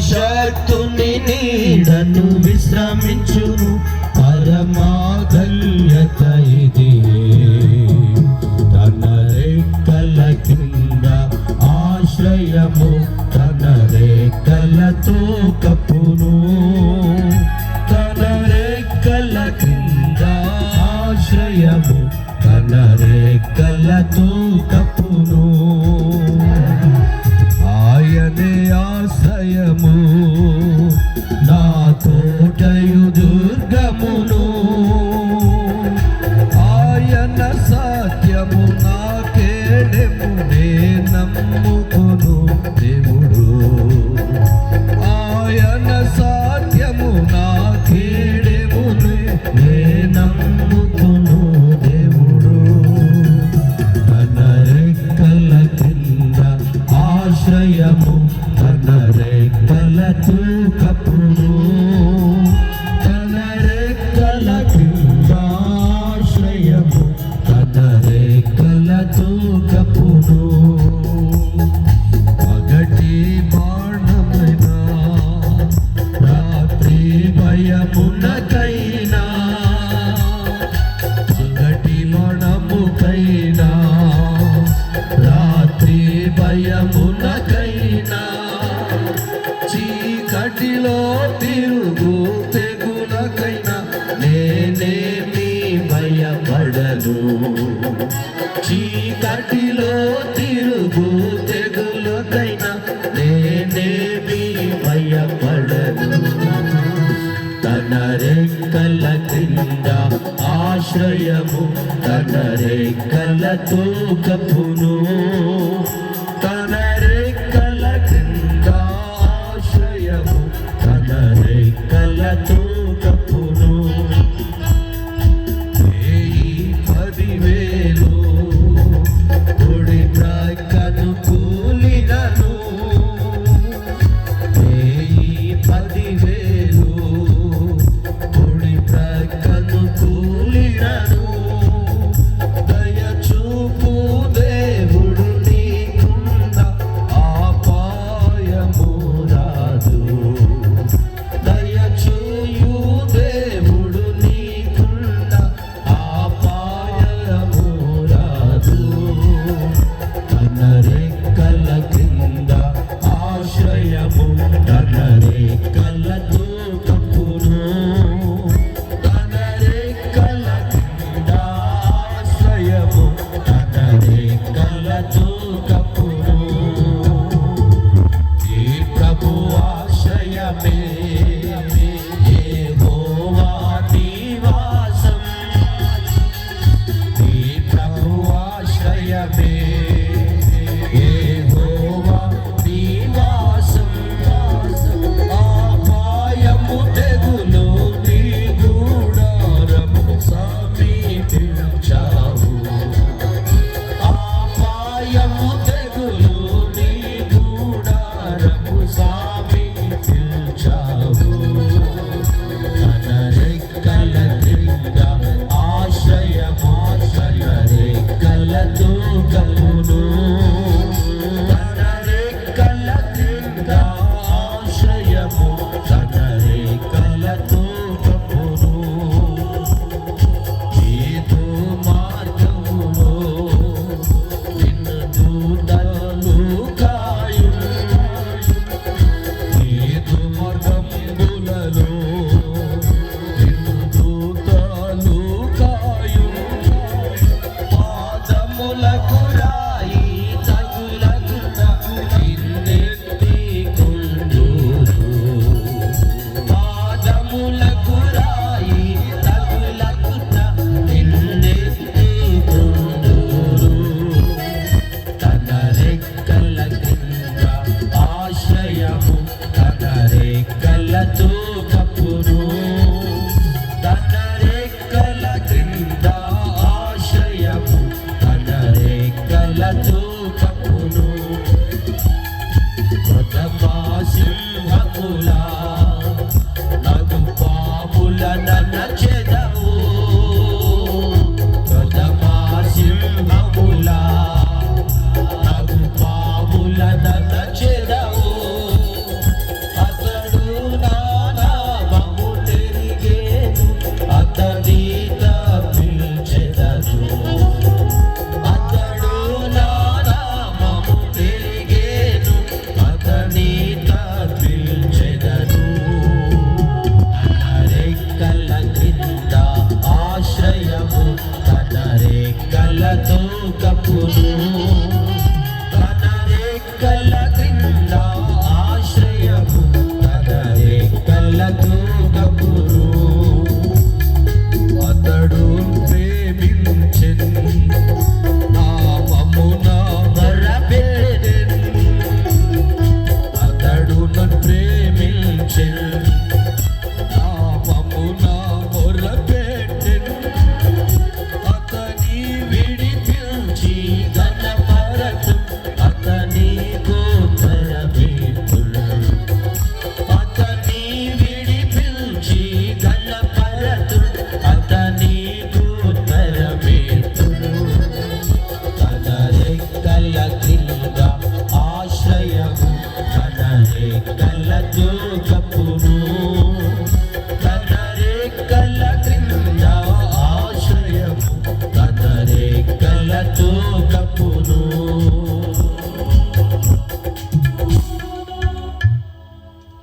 సర్వశక్తుని నీడను విశ్రమించును పరమాధన్యత ఇది. తన రెక్కల కింద ఆశ్రయము తన రెక్కలతో కప్పును. తన రెక్కల కింద ఆశ్రయము తన రెక్కలతో కప్పును. ఆయనే ఆశ్రయము నా తోటయు దుర్గమును. ఆయన సత్యము నా కేడెము నే నమ్ముకొను దేవుడు. ఆయన సత్యము నా కేడెము నే నమ్ముకొను దేవుడు. తన రెక్కల కింద ఆశ్రయము తన రెక్కలతో కప్పును. తన రెక్కల కింద ఆశ్రయము తన రెక్కలతో కప్పును. పగటి బాణమైనా రాత్రి భయమునకైనా పగటి బాణముకైనా రాత్రి భయమునకైనా చీకటిలో తిరుగు తెగులకైనా నేనేమి భయపడను. చీకటిలో తిరుగు తెగులకైనా నేనేమి భయపడను. తన రెక్కల కింద ఆశ్రయము తన రెక్కలతో కప్పును. తన రెక్కల కింద ఆశ్రయము తన రెక్కలతో కప్పును. 10,000 కుడి ప్రక్కను కూలినను. 10,000 కుడి ప్రక్కను కూలినను. దయచూపు దేవుడు నీకున్న ఆపాయము రాదు. దయచూయు దేవుడు నీకున్న ఆపాయము రాదు. తన రెక్కల కింద ఆశ్రయము తన